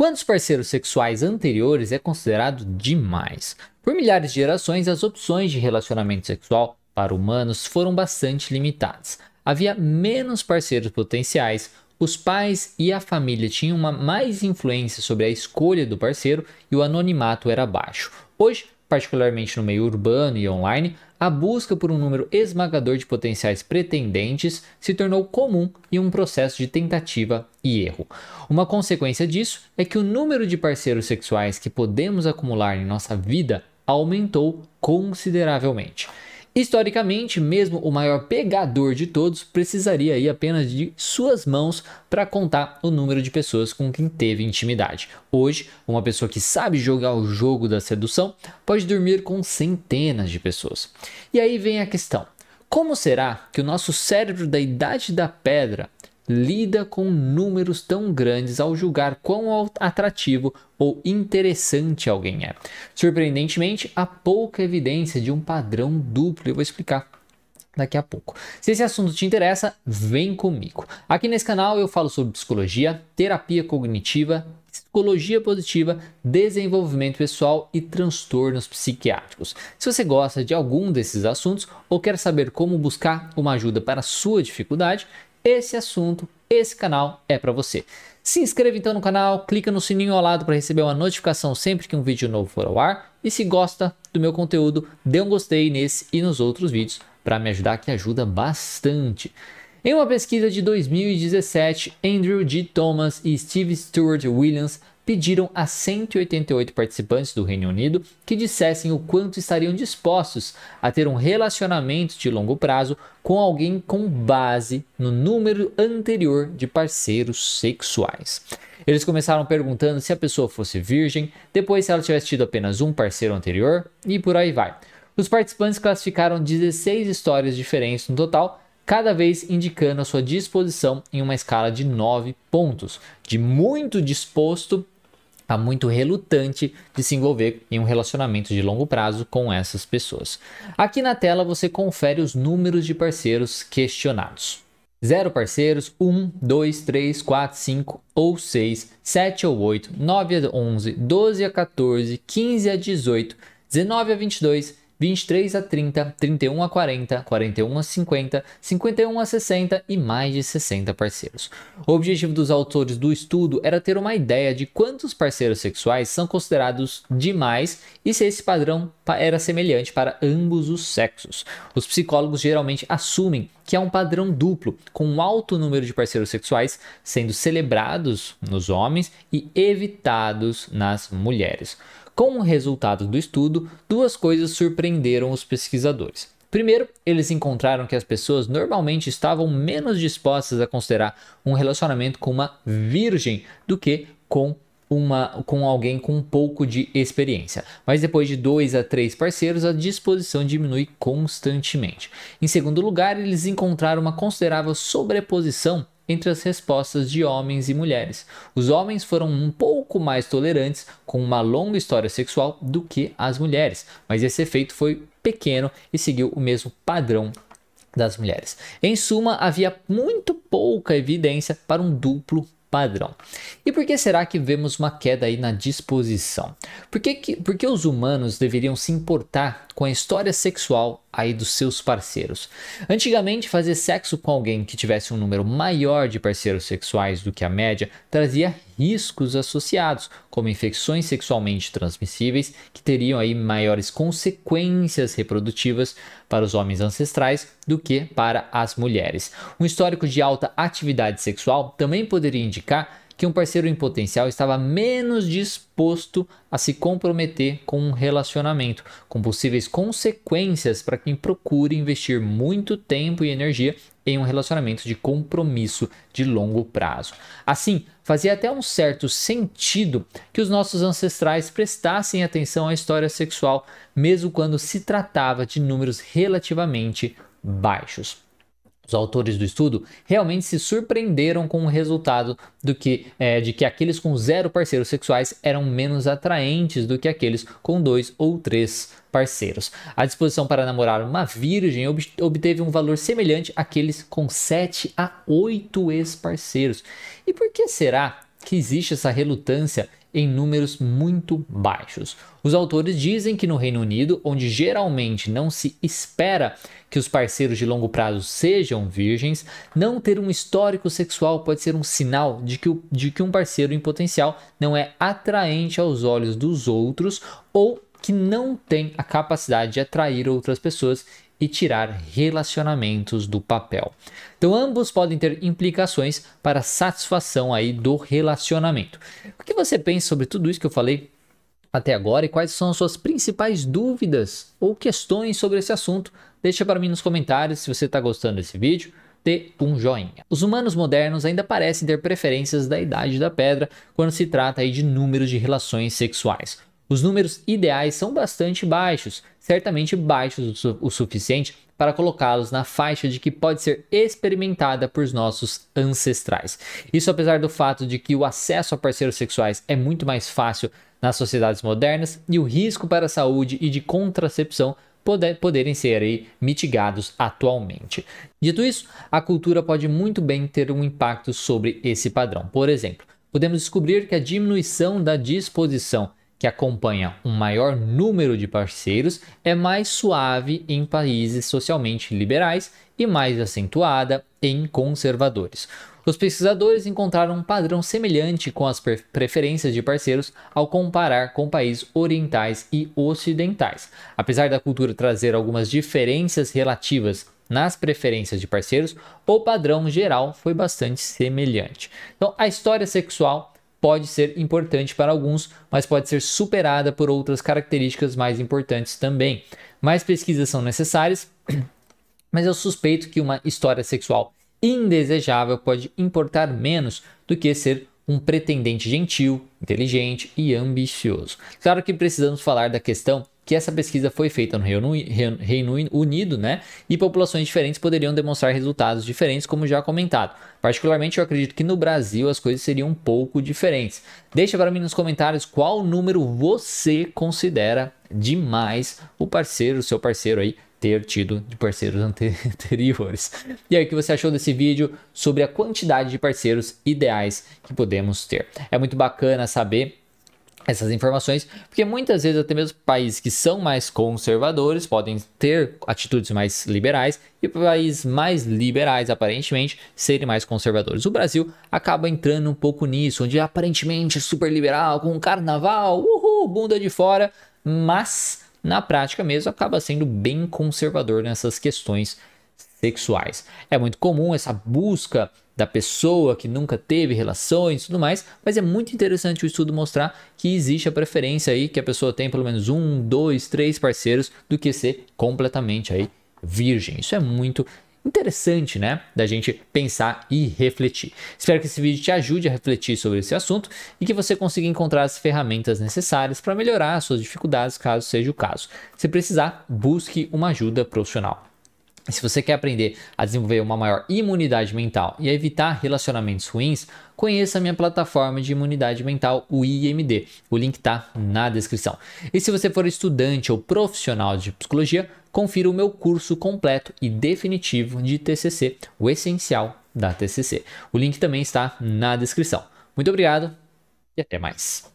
Quantos parceiros sexuais anteriores é considerado demais? Por milhares de gerações, as opções de relacionamento sexual para humanos foram bastante limitadas. Havia menos parceiros potenciais, os pais e a família tinham uma mais influência sobre a escolha do parceiro e o anonimato era baixo. Hoje, particularmente no meio urbano e online, a busca por um número esmagador de potenciais pretendentes se tornou comum em um processo de tentativa e erro. Uma consequência disso é que o número de parceiros sexuais que podemos acumular em nossa vida aumentou consideravelmente. Historicamente, mesmo o maior pegador de todos precisaria aí apenas de suas mãos para contar o número de pessoas com quem teve intimidade. Hoje, uma pessoa que sabe jogar o jogo da sedução pode dormir com centenas de pessoas. E aí vem a questão: como será que o nosso cérebro da Idade da Pedra lida com números tão grandes ao julgar quão atrativo ou interessante alguém é? Surpreendentemente, há pouca evidência de um padrão duplo. Eu vou explicar daqui a pouco. Se esse assunto te interessa, vem comigo. Aqui nesse canal eu falo sobre psicologia, terapia cognitiva, psicologia positiva, desenvolvimento pessoal e transtornos psiquiátricos. Se você gosta de algum desses assuntos ou quer saber como buscar uma ajuda para a sua dificuldade, esse canal é para você. Se inscreva então no canal, clica no sininho ao lado para receber uma notificação sempre que um vídeo novo for ao ar. E se gosta do meu conteúdo, dê um gostei nesse e nos outros vídeos para me ajudar, que ajuda bastante. Em uma pesquisa de 2017, Andrew G. Thomas e Steve Stuart Williams pediram a 188 participantes do Reino Unido que dissessem o quanto estariam dispostos a ter um relacionamento de longo prazo com alguém com base no número anterior de parceiros sexuais. Eles começaram perguntando se a pessoa fosse virgem, depois se ela tivesse tido apenas um parceiro anterior e por aí vai. Os participantes classificaram 16 histórias diferentes no total, cada vez indicando a sua disposição em uma escala de 9 pontos, de muito disposto a muito relutante de se envolver em um relacionamento de longo prazo com essas pessoas. Aqui na tela você confere os números de parceiros questionados. 0 parceiros, 1, 2, 3, 4, 5 ou 6, 7 ou 8, 9 a 11, 12 a 14, 15 a 18, 19 a 22, 23 a 30, 31 a 40, 41 a 50, 51 a 60 e mais de 60 parceiros. O objetivo dos autores do estudo era ter uma ideia de quantos parceiros sexuais são considerados demais e se esse padrão era semelhante para ambos os sexos. Os psicólogos geralmente assumem que há um padrão duplo, com um alto número de parceiros sexuais sendo celebrados nos homens e evitados nas mulheres. Com o resultado do estudo, duas coisas surpreenderam os pesquisadores. Primeiro, eles encontraram que as pessoas normalmente estavam menos dispostas a considerar um relacionamento com uma virgem do que com alguém com um pouco de experiência. Mas depois de 2 a 3 parceiros, a disposição diminui constantemente. Em segundo lugar, eles encontraram uma considerável sobreposição entre as respostas de homens e mulheres. Os homens foram um pouco mais tolerantes com uma longa história sexual do que as mulheres, mas esse efeito foi pequeno e seguiu o mesmo padrão das mulheres. Em suma, havia muito pouca evidência para um duplo padrão. E por que será que vemos uma queda aí na disposição? Por que os humanos deveriam se importar com a história sexual aí dos seus parceiros? Antigamente, fazer sexo com alguém que tivesse um número maior de parceiros sexuais do que a média trazia riscos associados, como infecções sexualmente transmissíveis, que teriam aí maiores consequências reprodutivas para os homens ancestrais do que para as mulheres. Um histórico de alta atividade sexual também poderia indicar que um parceiro em potencial estava menos disposto a se comprometer com um relacionamento, com possíveis consequências para quem procura investir muito tempo e energia em um relacionamento de compromisso de longo prazo. Assim, fazia até um certo sentido que os nossos ancestrais prestassem atenção à história sexual, mesmo quando se tratava de números relativamente baixos. Os autores do estudo realmente se surpreenderam com o resultado de que aqueles com 0 parceiros sexuais eram menos atraentes do que aqueles com 2 ou 3 parceiros. A disposição para namorar uma virgem obteve um valor semelhante àqueles com 7 a 8 ex-parceiros. E por que será que existe essa relutância em números muito baixos. Os autores dizem que no Reino Unido, onde geralmente não se espera que os parceiros de longo prazo sejam virgens, não ter um histórico sexual pode ser um sinal de que um parceiro em potencial não é atraente aos olhos dos outros ou que não tem a capacidade de atrair outras pessoas e tirar relacionamentos do papel. Então ambos podem ter implicações para a satisfação aí do relacionamento. O que você pensa sobre tudo isso que eu falei até agora e quais são as suas principais dúvidas ou questões sobre esse assunto? Deixa para mim nos comentários. Se você está gostando desse vídeo, dê um joinha. Os humanos modernos ainda parecem ter preferências da Idade da Pedra quando se trata aí de números de relações sexuais. Os números ideais são bastante baixos, certamente baixos o suficiente para colocá-los na faixa de que pode ser experimentada por nossos ancestrais. Isso apesar do fato de que o acesso a parceiros sexuais é muito mais fácil nas sociedades modernas e o risco para a saúde e de contracepção poderem ser aí mitigados atualmente. Dito isso, a cultura pode muito bem ter um impacto sobre esse padrão. Por exemplo, podemos descobrir que a diminuição da disposição que acompanha um maior número de parceiros é mais suave em países socialmente liberais e mais acentuada em conservadores. Os pesquisadores encontraram um padrão semelhante com as preferências de parceiros ao comparar com países orientais e ocidentais. Apesar da cultura trazer algumas diferenças relativas nas preferências de parceiros, o padrão geral foi bastante semelhante. Então, a história sexual pode ser importante para alguns, mas pode ser superada por outras características mais importantes também. Mais pesquisas são necessárias, mas eu suspeito que uma história sexual indesejável pode importar menos do que ser um pretendente gentil, inteligente e ambicioso. Claro que precisamos falar da questão que essa pesquisa foi feita no Reino Unido, né? E populações diferentes poderiam demonstrar resultados diferentes, como já comentado. Particularmente, eu acredito que no Brasil as coisas seriam um pouco diferentes. Deixa para mim nos comentários qual número você considera demais o seu parceiro aí ter tido de parceiros anteriores. E aí, o que você achou desse vídeo sobre a quantidade de parceiros ideais que podemos ter? É muito bacana saber essas informações, porque muitas vezes até mesmo países que são mais conservadores podem ter atitudes mais liberais e países mais liberais, aparentemente, serem mais conservadores. O Brasil acaba entrando um pouco nisso, onde aparentemente é super liberal, com carnaval, uhul, bunda de fora, mas na prática mesmo acaba sendo bem conservador nessas questões sexuais. É muito comum essa busca da pessoa que nunca teve relações e tudo mais, mas é muito interessante o estudo mostrar que existe a preferência aí que a pessoa tem pelo menos 1, 2, 3 parceiros do que ser completamente aí virgem. Isso é muito interessante, né, da gente pensar e refletir. Espero que esse vídeo te ajude a refletir sobre esse assunto e que você consiga encontrar as ferramentas necessárias para melhorar as suas dificuldades, caso seja o caso. Se precisar, busque uma ajuda profissional. Se você quer aprender a desenvolver uma maior imunidade mental e a evitar relacionamentos ruins, conheça a minha plataforma de imunidade mental, o IMD. O link está na descrição. E se você for estudante ou profissional de psicologia, confira o meu curso completo e definitivo de TCC, o essencial da TCC. O link também está na descrição. Muito obrigado e até mais.